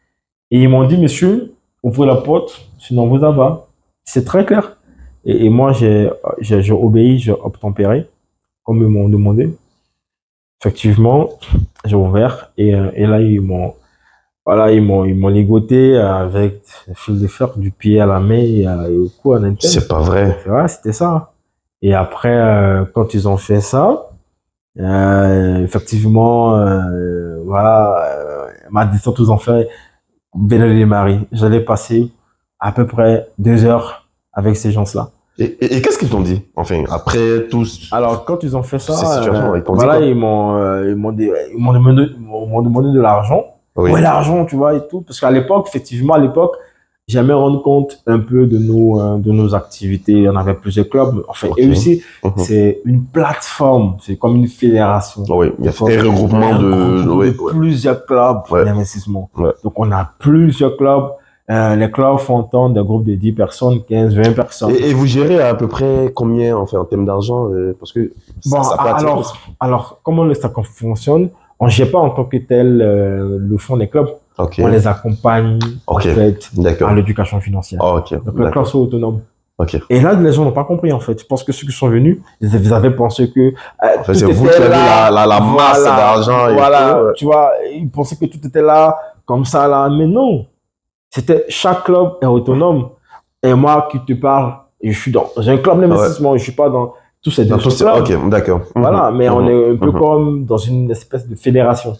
Et ils m'ont dit, monsieur, ouvrez la porte, sinon vous abat. C'est très clair. Et moi, j'ai obéi, j'ai obtempéré, comme ils m'ont demandé. Effectivement, j'ai ouvert et là, ils m'ont ligoté avec un fil de fer du pied à la main et au cou à l'intérieur. C'est pas vrai. C'est vrai, c'était ça. Et après, quand ils ont fait ça, effectivement, voilà, ma descente aux enfers venait de démarrer. J'allais passer à peu près 2 heures avec ces gens-là. Et qu'est-ce qu'ils t'ont dit? Enfin, après tous. Alors, quand ils ont fait ça, ils t'ont dit voilà, quoi? ils m'ont demandé de l'argent. Oui. Ouais, l'argent, tu vois, et tout. Parce qu'à l'époque, effectivement, j'aimais rendre compte un peu de nos activités. On avait plusieurs clubs. Enfin, Okay. et aussi, c'est une plateforme. C'est comme une fédération. Oui, il y a un regroupement de plusieurs clubs d'investissement. Ouais. Donc, on a plusieurs clubs. Les clubs font des groupes de 10 personnes, 15, 20 personnes. Et vous gérez à peu près combien, enfin, en termes d'argent? Parce que bon, ça peut attirer. alors, comment ça fonctionne? On ne gère pas en tant que tel le fonds des clubs. Okay. On les accompagne en fait à l'éducation financière. Donc les clubs sont autonomes. Et là, les gens n'ont pas compris en fait. Je pense que ceux qui sont venus, ils avaient pensé que en fait, c'est vous qui avez la masse d'argent. Voilà, tu vois, ils pensaient que tout était là, comme ça là, mais non. C'était chaque club est autonome. Et moi qui te parle, je suis dans un club d'investissement, je suis pas dans tous ces clubs. Ok, d'accord. Voilà, mais on est un peu comme dans une espèce de fédération.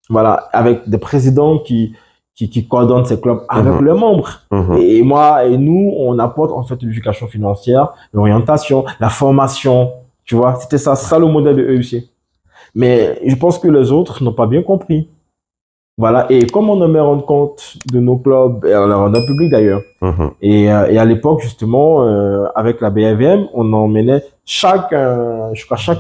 Voilà, avec des présidents qui coordonnent ces clubs avec leurs membres. Et moi et nous, on apporte en fait l'éducation financière, l'orientation, la formation. Tu vois, c'était ça le modèle de EUC. Mais je pense que les autres n'ont pas bien compris. Voilà, et comme on aimerait rendre compte de nos clubs, et alors notre public d'ailleurs, et à l'époque justement, avec la BAVM, on emmenait chaque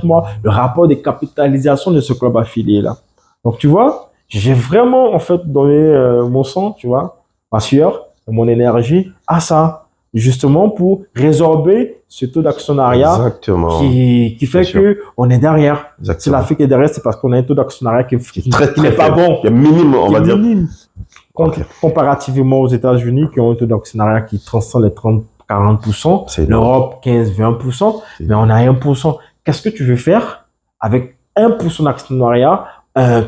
mois le rapport des capitalisations de ce club affilié là. Donc tu vois, j'ai vraiment en fait donné mon sang, tu vois, ma sueur, mon énergie à ça, justement pour résorber ce taux d'actionnariat qui fait que on est derrière. Si l'Afrique est derrière, c'est parce qu'on a un taux d'actionnariat qui n'est pas bon. Qui est minime, on va dire. Comparativement aux États-Unis qui ont un taux d'actionnariat qui transcende les 30-40%, l'Europe 15-20%, mais on a 1% qu'est-ce que tu veux faire avec 1% d'actionnariat?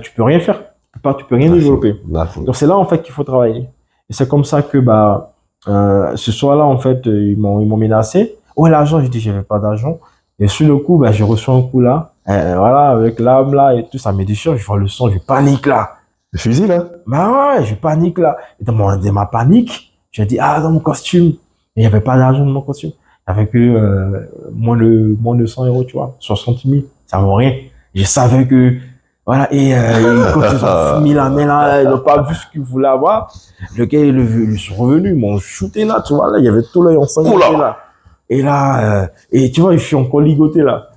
Tu peux rien faire. Tu peux rien développer. Donc, c'est là, en fait, qu'il faut travailler. Et c'est comme ça que, ce soir-là, en fait, ils m'ont menacé. Ouais, l'argent, j'ai dit, j'avais pas d'argent. Et sur le coup, j'ai reçu un coup là. Voilà, avec l'âme là et tout, ça me déchire. Je vois le sang, je panique là. Le fusil, là? Bah ouais, je panique là. Et dans ma panique, j'ai dit, ah, dans mon costume. Et il n'y avait pas d'argent dans mon costume. Il n'y avait que moins de 100 euros, tu vois. 60 000, ça vaut rien. Je savais que, voilà, quand ils ont mis la main là, ils n'ont pas vu ce qu'ils voulaient avoir. Le gars, ils sont revenus, ils m'ont shooté là, tu vois, là, il y avait tout l'œil ensanglanté là. Et là, et tu vois, je suis encore ligoté là.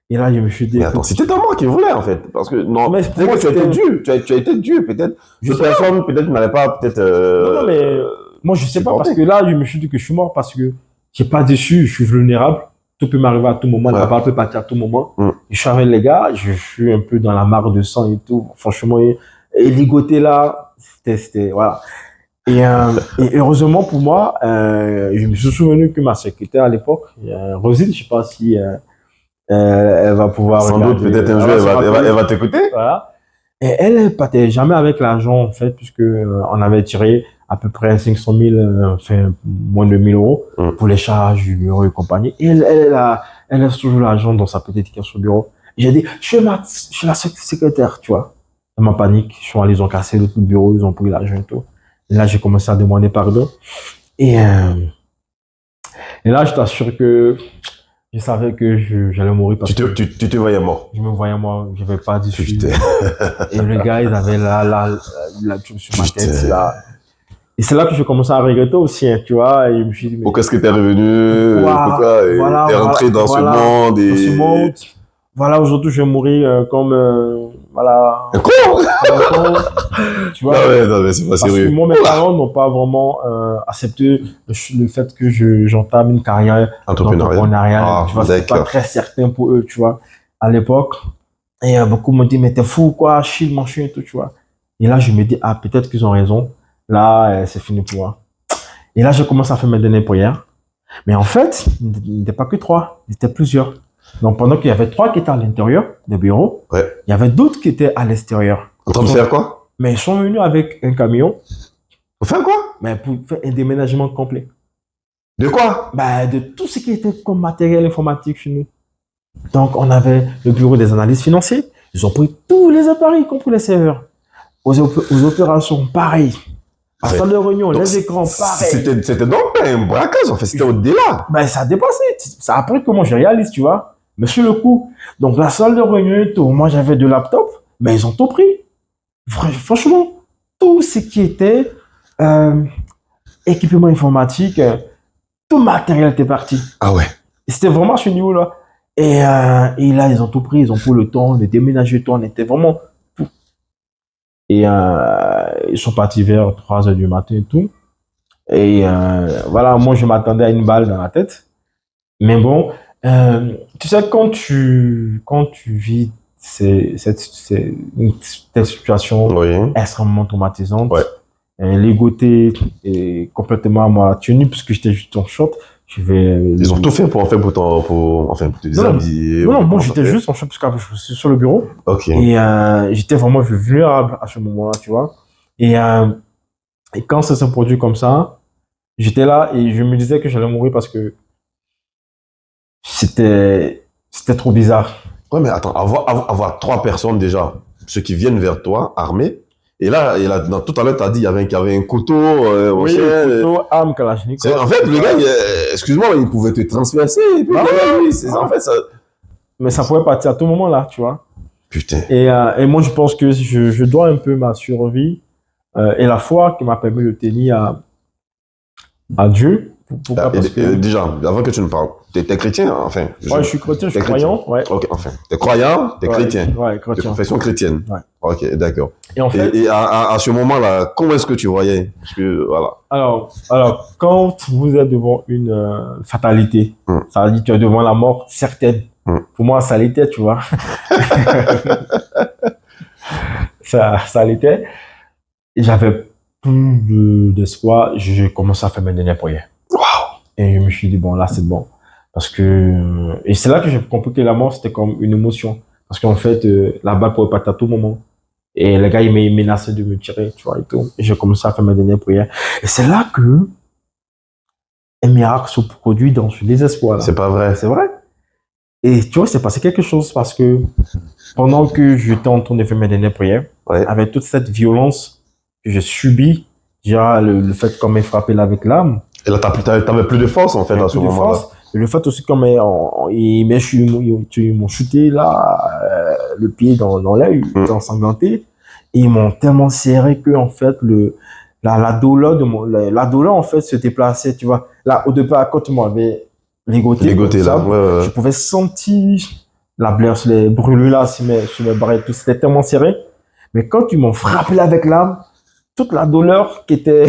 Et là, je me suis dit. Mais attends, c'était ta mort qui voulait, en fait. Parce que, non, mais c'est que tu as été dur. Tu as été dur, peut-être. Cette personne, peut-être, n'allait pas, peut-être. Non, mais moi, je sais pas, parce que là, je me suis dit que je suis mort parce que j'ai pas déçu, je suis vulnérable. Tout peut m'arriver à tout moment, la balle peut partir à tout moment. Je suis avec les gars, je suis un peu dans la mare de sang et tout. Franchement, et ligoté là, c'était, voilà. Et heureusement pour moi, je me suis souvenu que ma secrétaire à l'époque, Rosine, je sais pas si elle va pouvoir sans doute, peut-être un jour, elle va t'écouter. Voilà. Et elle partait jamais avec l'argent, en fait, puisque on avait tiré à peu près 500 000, enfin, moins de 1000 euros pour les charges du bureau et compagnie. Et elle laisse toujours l'argent dans sa petite caisse au bureau. Et j'ai dit, je suis la secrétaire, tu vois. Dans ma panique, ils sont allés, ils ont cassé le bureau, ils ont pris l'argent et tout. Et là, j'ai commencé à demander pardon. Et là, je t'assure que je savais que j'allais mourir parce que tu te voyais mort. Je me voyais mort, je n'avais pas d'issue. Et le gars, il avait la truc sur ma tête là. Et c'est là que je commençais à regretter aussi, hein, tu vois. Et je me suis dit, mais pourquoi est-ce que t'es revenu? Pourquoi t'es rentré dans ce monde? Dans ce monde. Voilà, aujourd'hui, je vais mourir comme, voilà. Un con! Tu vois. Non, mais c'est pas sérieux. Parce que moi, mes parents n'ont pas vraiment accepté le fait que j'entame une carrière entrepreneuriale. Tu vois, c'était pas très certain pour eux, tu vois, à l'époque. Et beaucoup m'ont dit, mais t'es fou, quoi, Achille, mon chien et tout, tu vois. Et là, je me dis, ah, peut-être qu'ils ont raison. Là, c'est fini pour moi. Et là, je commence à faire mes dernières prières. Mais en fait, il n'était pas que 3, il était plusieurs. Donc, pendant qu'il y avait 3 qui étaient à l'intérieur des bureaux, il y avait d'autres qui étaient à l'extérieur. En train de faire quoi? Mais ils sont venus avec un camion. Pour faire quoi? Mais pour faire un déménagement complet. De quoi? De tout ce qui était comme matériel informatique chez nous. Donc, on avait le bureau des analystes financiers. Ils ont pris tous les appareils, y compris les serveurs. Aux opérations, pareil. À la salle de réunion, les écrans, pareil. C'était donc pas un braquage, en fait, c'était au-delà. Ça a dépassé. Ça a pris comment je réalise, tu vois. Mais sur le coup, donc la salle de réunion et tout, moi j'avais 2 laptops, mais ils ont tout pris. Franchement, tout ce qui était équipement informatique, tout matériel était parti. Ah ouais. C'était vraiment à ce niveau-là. Et là, ils ont tout pris, ils ont pris le temps de déménager tout, on était vraiment tout. Et ils sont partis vers 3 heures du matin et tout. Et voilà, moi je m'attendais à une balle dans la tête. Mais bon, tu sais, quand tu vis cette situation extrêmement traumatisante, l'égoté est complètement à moi tenu puisque j'étais juste en short. Ils ont tout fait pour te déshabiller. Non, moi j'étais juste en short parce que je suis sur le bureau. Ok. Et j'étais vraiment vulnérable à ce moment-là, tu vois. Et quand ça s'est produit comme ça, j'étais là et je me disais que j'allais mourir parce que c'était trop bizarre. Ouais, mais attends, avoir 3 personnes déjà, ceux qui viennent vers toi, armés, et là tout à l'heure, tu as dit qu'il y avait un couteau, oui, un couteau, arme, kalachnikov. En fait, le gars, excuse-moi, il pouvait te transpercer. Et puis, en fait, ça... Mais ça pouvait partir à tout moment là, tu vois. Putain. Et moi, je pense que je dois un peu ma survie et la foi qui m'a permis de tenir à Dieu. Pourquoi? Parce que... Déjà, avant que tu ne parles, t'es chrétien, enfin. Ouais, je suis chrétien, je suis croyant. Ouais. Ok, enfin. T'es croyant, t'es chrétien. Ouais, chrétien. De confession chrétienne. Ouais. Ok, d'accord. Et en fait. Et à ce moment-là, comment est-ce que tu voyais? Parce que, voilà. Alors, quand vous êtes devant une fatalité, ça veut dire que tu es devant la mort certaine. Pour moi, ça l'était, tu vois. ça l'était. Et j'avais plus d'espoir. J'ai commencé à faire mes dernières prières. Wow. Et je me suis dit, bon, là, c'est bon. Parce que, et c'est là que j'ai compris que la mort, c'était comme une émotion. Parce qu'en fait, la balle pouvait partir à tout moment. Et le gars, il m'a menacé de me tirer, tu vois, et tout. Et j'ai commencé à faire mes dernières prières. Et c'est là que un miracle se produit dans ce désespoir là. C'est pas vrai. C'est vrai. Et tu vois, c'est passé quelque chose parce que pendant que j'étais en train de faire mes dernières prières, Ouais. avec toute cette violence que j'ai subie, déjà le fait qu'on m'ait frappé là avec l'âme, Et là, t'avais plus de force, en fait, à ce plus de moment-là. force, et le fait aussi qu'on m'ait, ils m'ont chuté là, le pied dans l'œil, j'étais ensanglanté, et ils m'ont tellement serré que en fait la douleur la douleur en fait se déplaçait, tu vois. Là, au départ, quand tu m'avais ligoté, Ligoté, comme ça, là. Ouais. je pouvais sentir la blessure, les brûlures là sur mes bras et tout, c'était tellement serré. Mais quand ils m'ont frappé là avec l'âme, toute la douleur qui était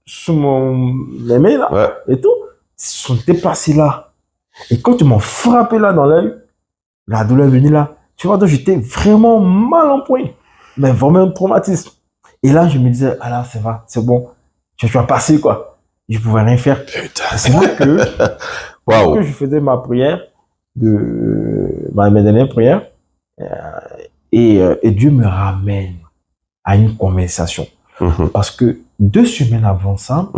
sur mes mains là, Ouais. et tout, ils se sont déplacés là. Et quand ils m'ont frappé là dans l'œil, la douleur est venue là. Tu vois, donc j'étais vraiment mal en point. Mais vraiment un traumatisme. Et là, je me disais, ah là, ça va, c'est bon. Je vais passer, quoi. Je pouvais rien faire. Putain. C'est là que, Waouh. que je faisais ma prière, mes dernières prières, et Dieu me ramène à une conversation. Parce que 2 semaines avant ça,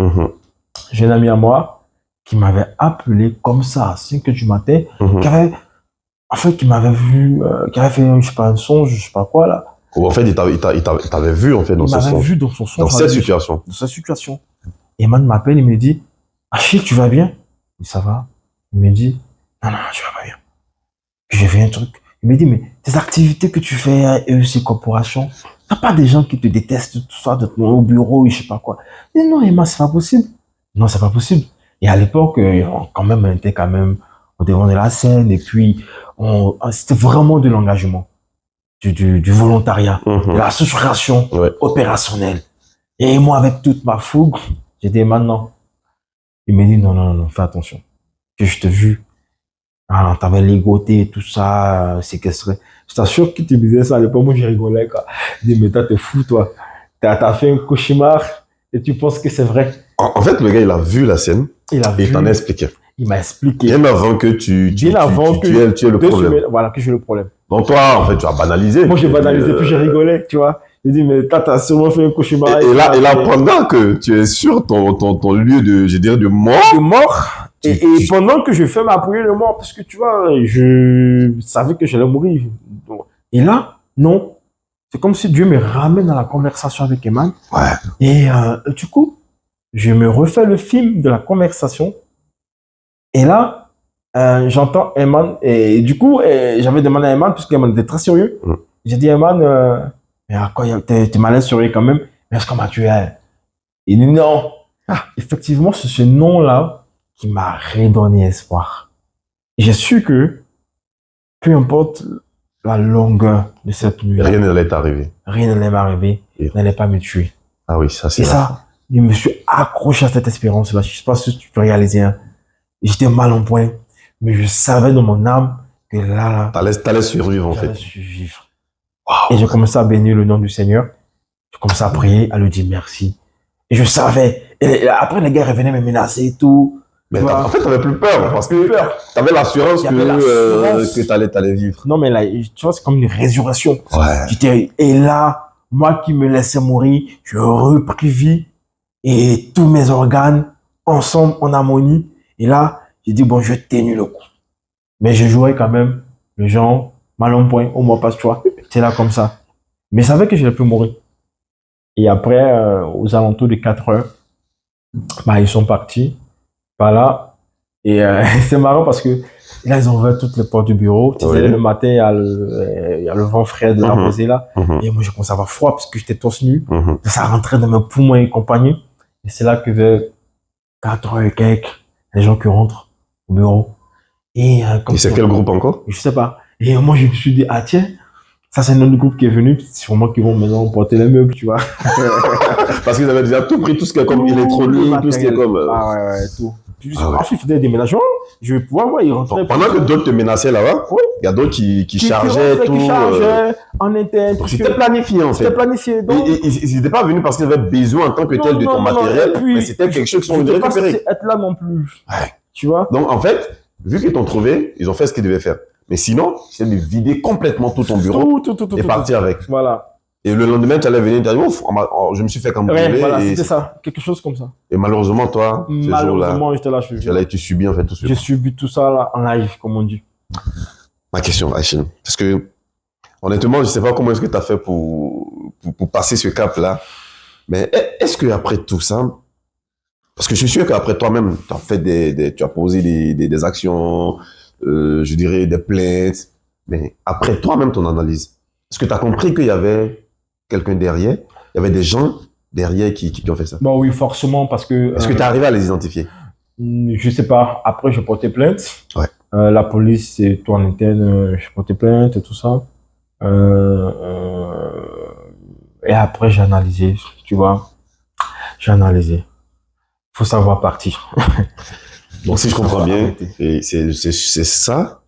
j'ai un ami à moi qui m'avait appelé comme ça à 5 heures du matin, qui m'avait vu, qui avait fait, je sais pas, un songe, je sais pas quoi, là. En fait, il t'avait vu, en fait, dans ce Il m'avait songe. vu dans son songe. Dans cette situation. Dans cette situation. Et man m'appelle, il me dit, Achille, tu vas bien? Je dis, ça va. Il me dit, non, tu vas pas bien. Puis j'ai fait un truc. Il me dit, mais tes activités que tu fais à EEC Corporation, t'as pas des gens qui te détestent, tout ça, au bureau, je sais pas quoi. Je dis, non, Emma, c'est pas possible. Non, c'est pas possible. Et à l'époque, quand même, on était quand même au devant de la scène, et puis, c'était vraiment de l'engagement, du volontariat, de l'association opérationnelle. Et moi, avec toute ma fougue, j'ai dit, maintenant, il me dit, non, fais attention. Que je te vu. Ah, t'avais ligoté et tout ça, séquestré. Je t'assure qu'il te disait ça à l'époque, moi, j'ai rigolé, quoi. Il dit, mais t'es fou, toi. T'as fait un cauchemar et tu penses que c'est vrai. En fait, le gars, il a vu la scène. Il a et vu. il t'en a expliqué. Il m'a expliqué. Bien avant que tu aies le problème. Voilà, que j'ai le problème. Donc toi, en fait, tu as banalisé. Moi, j'ai banalisé, puis j'ai rigolé, tu vois. J'ai dit, mais t'as sûrement fait un cauchemar. Et là, pendant que tu es sur ton lieu de mort. De mort. Et pendant que je fais ma prière de mort, parce que tu vois, je savais que j'allais mourir. Et là, non. C'est comme si Dieu me ramène dans la conversation avec Eman. Ouais. Et du coup, je me refais le film de la conversation. Et là, j'entends Eman. Et du coup, j'avais demandé à Eman, puisque Eman était très sérieux. J'ai dit, Eman, t'es malin sérieux quand même. Mais est-ce qu'on m'a tué? Il dit non. Ah, effectivement, c'est ce nom-là qui m'a redonné espoir. J'ai su que, peu importe la longueur de cette nuit, rien n'allait t'arriver. Rien n'allait m'arriver, n'allait pas me tuer. Ah oui, ça c'est. Et ça, je me suis accroché à cette espérance-là. Je sais pas si tu peux réaliser. Hein. J'étais mal en point, mais je savais dans mon âme que là, t'allais survivre en fait. J'allais survivre. Wow. Et j'ai commencé à bénir le nom du Seigneur. J'ai commencé à prier, à lui dire merci. Et je savais. Et après, les gars revenaient me menacer et tout. Mais en fait, t'avais plus peur parce que t'avais l'assurance que t'allais vivre. Non, mais là, tu vois, c'est comme une résurrection. Ouais. Et là, moi qui me laissais mourir, je repris vie et tous mes organes ensemble en harmonie. Et là, j'ai dit, bon, je tenu le coup. Mais je jouais quand même le genre mal en point, au moins pas, tu vois. C'est là comme ça. Mais je savais que je n'allais plus mourir. Et après, aux alentours de 4 heures, bah, ils sont partis par là. Et c'est marrant parce que là, ils ont ouvert toutes les portes du bureau. Tu sais, le matin, il y a le vent frais de la rosée là. Et moi, j'ai commencé à avoir froid parce que j'étais torse nu. Ça rentrait dans mes poumons et compagnie. Et c'est là que vers 4 heures et quelques, les gens qui rentrent au bureau. Et c'est quel groupe encore? Je sais pas. Et moi, je me suis dit, ah tiens, ça c'est un autre groupe qui est venu, sûrement qu'ils vont maintenant porter les meubles, tu vois. Parce qu'ils avaient déjà tout pris, tout ce qui est comme électronique, tout ce qui est comme... Ah ouais, tout. Ensuite, ils faisaient des déménagements, je vais pouvoir voir, ils rentraient. Pendant que d'autres te menaçaient là-bas, il y a d'autres qui chargeaient tout. Qui chargeaient en interne. C'était planifié en fait. C'était planifié. Donc... Ils n'étaient pas venus parce qu'ils avaient besoin en tant que tel de ton matériel, mais c'était quelque chose qu'ils ont récupéré. Être là non plus. Ouais. Tu vois. Donc en fait, Vu qu'ils t'ont trouvé, ils ont fait ce qu'ils devaient faire. Mais sinon, c'est de vider complètement tout ton bureau et partir avec. Voilà. Et le lendemain, tu allais venir et tu allais dire, ouf, je me suis fait cambrioler. Ouais, voilà, c'était ça. Quelque chose comme ça. Et malheureusement, toi, ce jour-là, Malheureusement, j'étais là. tu subis en fait tout ça. J'ai subi tout ça là, en live, comme on dit. Ma question, Achille, parce que honnêtement, je ne sais pas comment est-ce que tu as fait pour passer ce cap-là. Mais est-ce qu'après tout ça, parce que je suis sûr qu'après toi-même, tu as fait tu as posé des actions, je dirais des plaintes, mais après toi-même ton analyse, est-ce que tu as compris qu'il y avait quelqu'un derrière, il y avait des gens derrière qui ont fait ça? Bon, oui, forcément, parce que... Est-ce que tu es arrivé à les identifier? Je sais pas. Après, j'ai porté plainte. Ouais. La police, c'est tout en interne, j'ai porté plainte et tout ça. Et après, j'ai analysé, tu vois. J'ai analysé. Faut savoir partir. Donc, si je comprends bien, c'est ça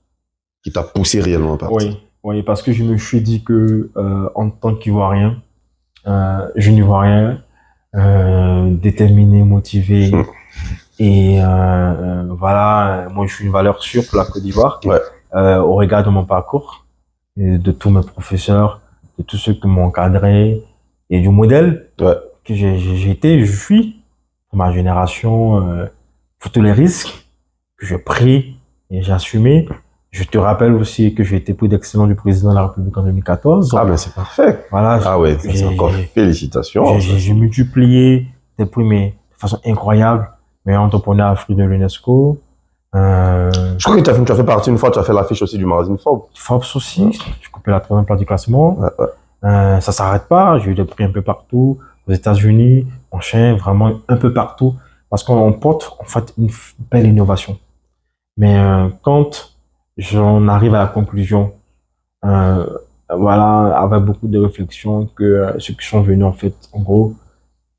qui t'a poussé réellement à partir. Oui, oui, parce que je me suis dit que en tant qu'Ivoirien, je n'y vois rien, déterminé, motivé, et voilà, moi je suis une valeur sûre pour la Côte d'Ivoire, ouais. Au regard de mon parcours, et de tous mes professeurs, de tous ceux qui m'ont encadré, et du modèle ouais. que j'ai été, je suis, pour ma génération, pour tous les risques que j'ai pris et j'ai assumé. Je te rappelle aussi que j'ai été prix d'excellence du président de la République en 2014. Ah, mais c'est parfait. Voilà. Ah ouais, c'est encore félicitations. J'ai multiplié des prix, mais de façon incroyable. Meilleur entrepreneur Afrique de l'UNESCO. Je crois que tu as fait partie une fois, tu as fait l'affiche aussi du magazine Forbes. Forbes aussi. Ouais. J'ai coupé la 3e place du classement. Ouais, ouais. Ça s'arrête pas. J'ai eu des prix un peu partout. Aux États-Unis, en Chine, vraiment un peu partout. Parce qu'on porte, en fait, une belle innovation. Mais quand j'en arrive à la conclusion, voilà, avec beaucoup de réflexions, que ceux qui sont venus, en fait, en gros,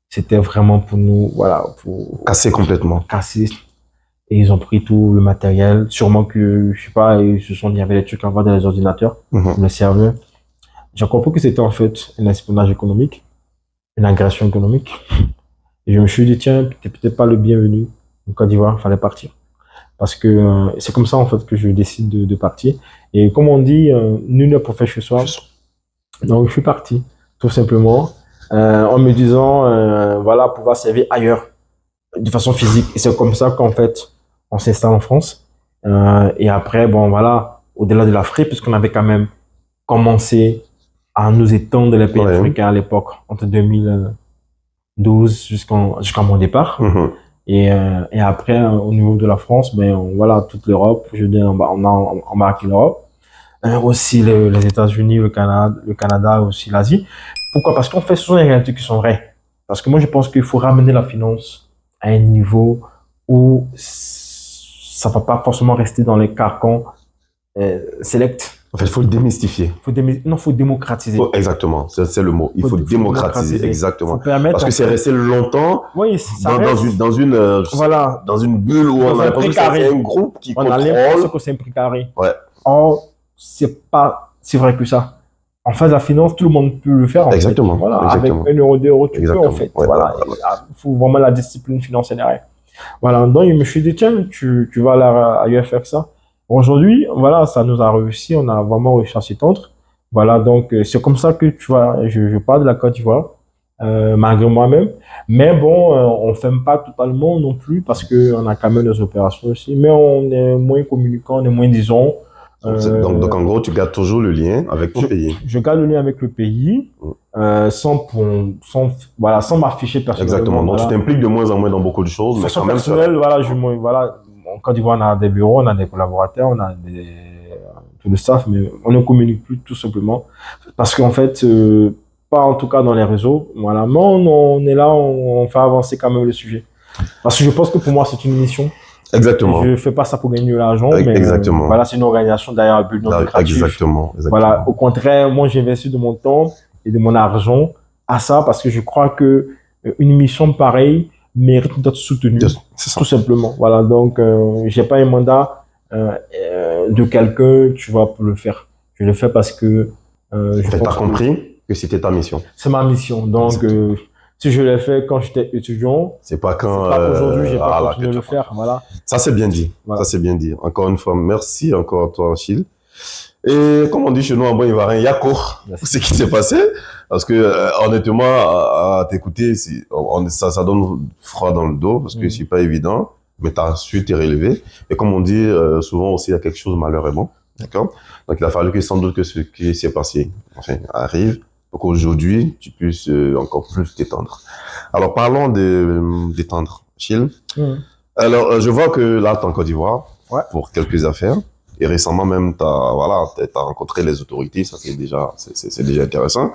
c'était vraiment pour nous, voilà, pour casser complètement. Casser. Et ils ont pris tout le matériel. Sûrement que, je sais pas, ils se sont dit, il y avait des trucs à voir dans les ordinateurs, le serveur. J'ai compris que c'était en fait un espionnage économique, une agression économique. Et je me suis dit, tiens, t'es peut-être pas le bienvenu en Côte d'Ivoire, il fallait partir. Parce que c'est comme ça, en fait, que je décide de partir. Et comme on dit, nul n'est prophète chez soi. Donc, je suis parti, tout simplement, en me disant, voilà, pouvoir servir ailleurs, de façon physique. Et c'est comme ça qu'en fait, on s'installe en France. Et après, bon, voilà, au-delà de l'Afrique, puisqu'on avait quand même commencé à nous étendre les pays africains à l'époque, entre 2012 jusqu'à mon départ. Et après, au niveau de la France, ben voilà, toute l'Europe, je dis, on a embarqué l'Europe, aussi les États-Unis, le Canada, aussi l'Asie. Pourquoi? Parce qu'en fait, ce sont des réalités qui sont vraies. Parce que moi, je pense qu'il faut ramener la finance à un niveau où ça va pas forcément rester dans les carcans select. En fait, il faut le démystifier. Non, faut démocratiser. Exactement, c'est le mot. Il faut démocratiser, exactement. Parce que c'est resté longtemps dans une bulle où on a l'impression que c'est un groupe qui contrôle. On a l'impression que c'est un précaré. Ouais. Or, c'est pas si vrai que ça. En fait, la finance, tout le monde peut le faire. Exactement. Voilà, exactement. avec 1 euro, 2 euros, tu peux en fait. Ouais, voilà. Il faut vraiment la discipline financière derrière. Voilà. Donc, je me suis dit, tiens, tu vas ailleurs faire ça. Aujourd'hui, voilà, ça nous a réussi, on a vraiment réussi à s'étendre. Voilà, donc c'est comme ça que tu vois, je parle de la Côte d'Ivoire, malgré moi-même. Mais bon, on ferme pas totalement non plus parce que on a quand même des opérations aussi. Mais on est moins communicant, on est moins disons. Donc en gros, tu gardes toujours le lien avec ton pays. Je garde le lien avec le pays, sans m'afficher personnellement. Exactement. Donc tu t'impliques de moins en moins dans beaucoup de choses, mais quand même personnel, voilà. En Côte d'Ivoire, on a des bureaux, on a des collaborateurs, on a tout le staff, mais on ne communique plus tout simplement. Parce qu'en fait, pas en tout cas dans les réseaux, voilà. Mais on est là, on fait avancer quand même le sujet. Parce que je pense que pour moi, c'est une mission. Exactement. Je fais pas ça pour gagner de l'argent, mais exactement. Voilà, c'est une organisation derrière un but non lucratif. Exactement. Voilà, au contraire, moi, j'ai investi de mon temps et de mon argent à ça parce que je crois que une mission pareille mérite d'être soutenu, tout simplement. Voilà, donc j'ai pas un mandat de quelqu'un, tu vois, pour le faire. Je le fais parce que je t'ai compris que c'était ta mission. C'est ma mission, donc si je l'ai fait quand j'étais étudiant, C'est pas quand... c'est pas aujourd'hui, j'ai pas voilà, continué que de tu le faire. Voilà. Ça, c'est bien dit. Voilà. Ça, c'est bien dit. Encore une fois, merci encore à toi, Achille. Et comme on dit chez nous en bon ivoirien, il y a court. Merci. Ce qui s'est passé. Parce que, honnêtement, à t'écouter, ça donne froid dans le dos parce que c'est pas évident. Mais tu as su te relever. Et comme on dit, souvent aussi, il y a quelque chose de malheur est bon. D'accord? Donc, il a fallu que sans doute que ce qui s'est passé, enfin, arrive pour qu'aujourd'hui, tu puisses encore plus t'étendre. Alors, parlons d'étendre. Achille. Alors, je vois que là, tu es en Côte d'Ivoire pour quelques affaires. Et récemment même, t'as rencontré les autorités. Ça, c'est déjà intéressant.